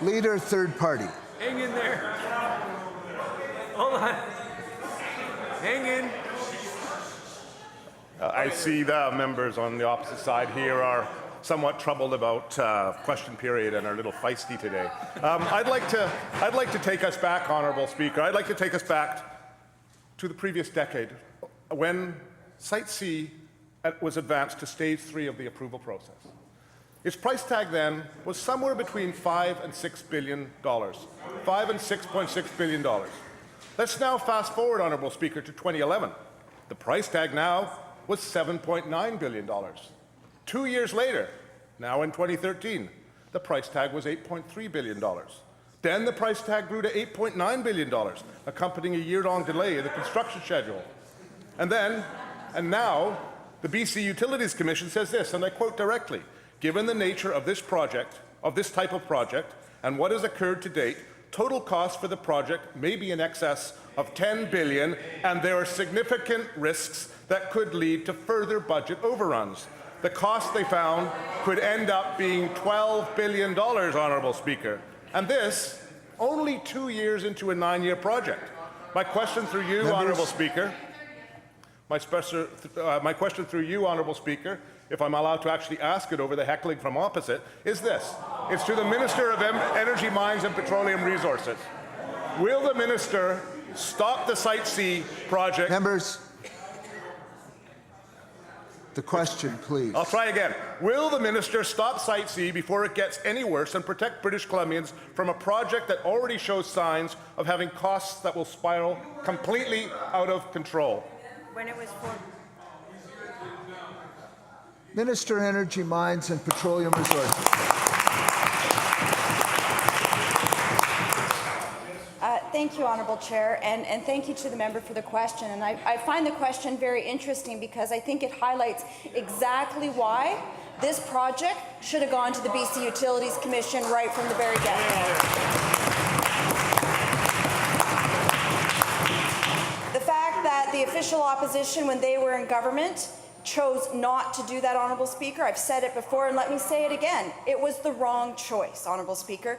Leader, third party. Hang in there. Hold on. Hang in. I see the members on the opposite side here are somewhat troubled about question period and are a little feisty today. I'd like to take us back, Honourable Speaker. I'd like to take us back to the previous decade when Site C was advanced to stage 3 of the approval process. Its price tag then was somewhere between $5 and $6 billion. $5 and $6.6 billion. Let's now fast forward, Honourable Speaker, to 2011. The price tag now was $7.9 billion. 2 years later, now in 2013, the price tag was $8.3 billion. Then the price tag grew to $8.9 billion, accompanying a year-long delay in the construction schedule. And now, the BC Utilities Commission says this, and I quote directly, "Given the nature of this project, of this type of project, and what has occurred to date, total cost for the project may be in excess of $10 billion, and there are significant risks that could lead to further budget overruns." The cost they found could end up being $12 billion, Honourable Speaker. And this, only 2 years into a 9-year project. My question through you, Honourable Speaker, my question through you, Honourable Speaker, if I'm allowed to actually ask it over the heckling from opposite, is this. It's to the Minister of Energy, Mines and Petroleum Resources. Will the Minister stop the Site C project? Members, the question, please. I'll try again. Will the Minister stop Site C before it gets any worse and protect British Columbians from a project that already shows signs of having costs that will spiral completely out of control? When it was for Minister of Energy, Mines and Petroleum Resources. Thank you, Honourable Chair, and thank you to the member for the question. And I find the question very interesting because I think it highlights exactly why this project should have gone to the BC Utilities Commission right from the very get-go. The fact that the official opposition, when they were in government, chose not to do that, Honourable Speaker. I've said it before, and let me say it again. It was the wrong choice, Honourable Speaker.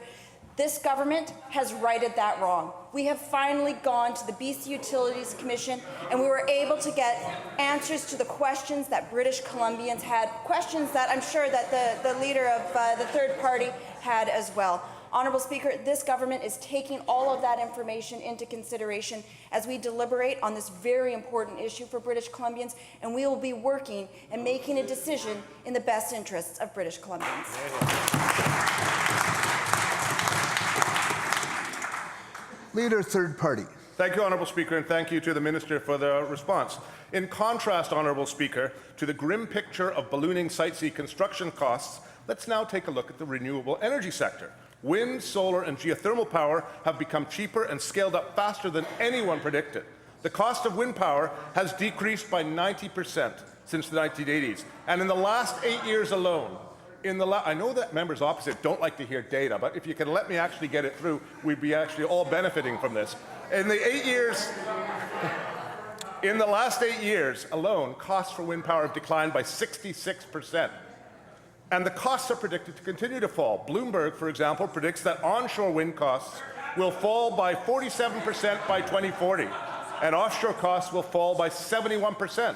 This government has righted that wrong. We have finally gone to the BC Utilities Commission, and we were able to get answers to the questions that British Columbians had, questions that I'm sure that the leader of the third party had as well. Honourable Speaker, this government is taking all of that information into consideration as we deliberate on this very important issue for British Columbians, and we will be working and making a decision in the best interests of British Columbians. Leader, third party. Thank you, Honourable Speaker, and thank you to the Minister for the response. In contrast, Honourable Speaker, to the grim picture of ballooning Site C construction costs, let's now take a look at the renewable energy sector. Wind, solar and geothermal power have become cheaper and scaled up faster than anyone predicted. The cost of wind power has decreased by 90% since the 1980s, and in the last 8 years alone, I know that members opposite don't like to hear data, but if you can let me actually get it through, we'd be actually all benefiting from this. In the last 8 years alone, costs for wind power have declined by 66%. And the costs are predicted to continue to fall. Bloomberg, for example, predicts that onshore wind costs will fall by 47% by 2040, and offshore costs will fall by 71%.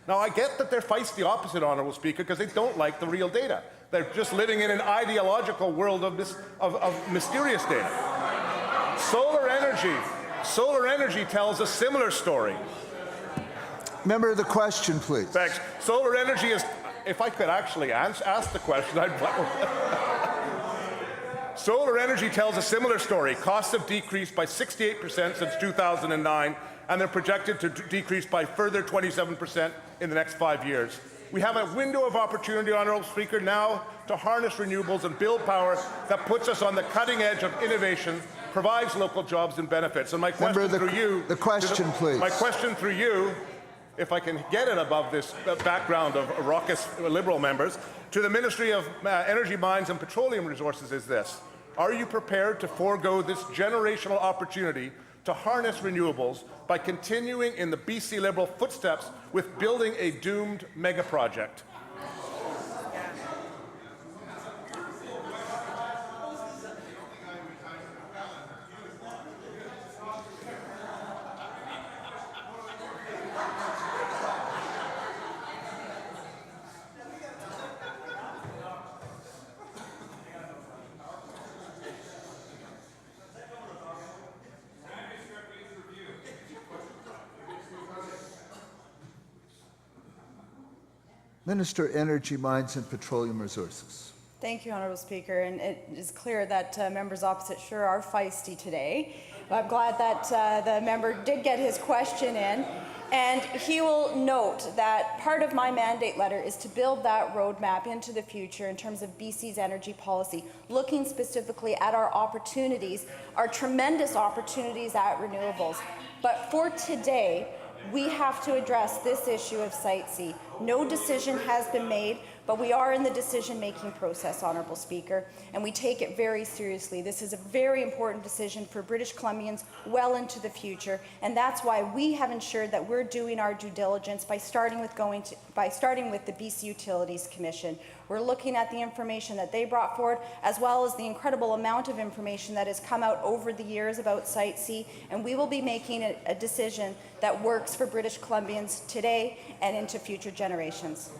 Now, I get that they're feisty opposite, Honourable Speaker, because they don't like the real data. They're just living in an ideological world of mysterious data. Solar energy tells a similar story. Member, the question, please. Thanks. Solar energy is, if I could actually ask the question, Solar energy tells a similar story. Costs have decreased by 68% since 2009, and they're projected to decrease by further 27% in the next 5 years. We have a window of opportunity, Honourable Speaker, now to harness renewables and build power that puts us on the cutting edge of innovation, provides local jobs and benefits. And my question through you, please. My question through you, if I can get it above this background of raucous Liberal members, to the Ministry of Energy, Mines and Petroleum Resources is this. Are you prepared to forego this generational opportunity to harness renewables by continuing in the BC Liberal footsteps with building a doomed mega project? Minister, Energy, Mines and Petroleum Resources. Thank you, Honourable Speaker. And it is clear that members opposite sure are feisty today. I'm glad that the member did get his question in. And he will note that part of my mandate letter is to build that roadmap into the future in terms of BC's energy policy, looking specifically at our opportunities, our tremendous opportunities at renewables. But for today, we have to address this issue of Site C. No decision has been made, but we are in the decision-making process, Honourable Speaker, and we take it very seriously. This is a very important decision for British Columbians well into the future, and that's why we have ensured that we're doing our due diligence by starting with the BC Utilities Commission. We're looking at the information that they brought forward, as well as the incredible amount of information that has come out over the years about Site C, and we will be making a decision that works for British Columbians today and into future generations.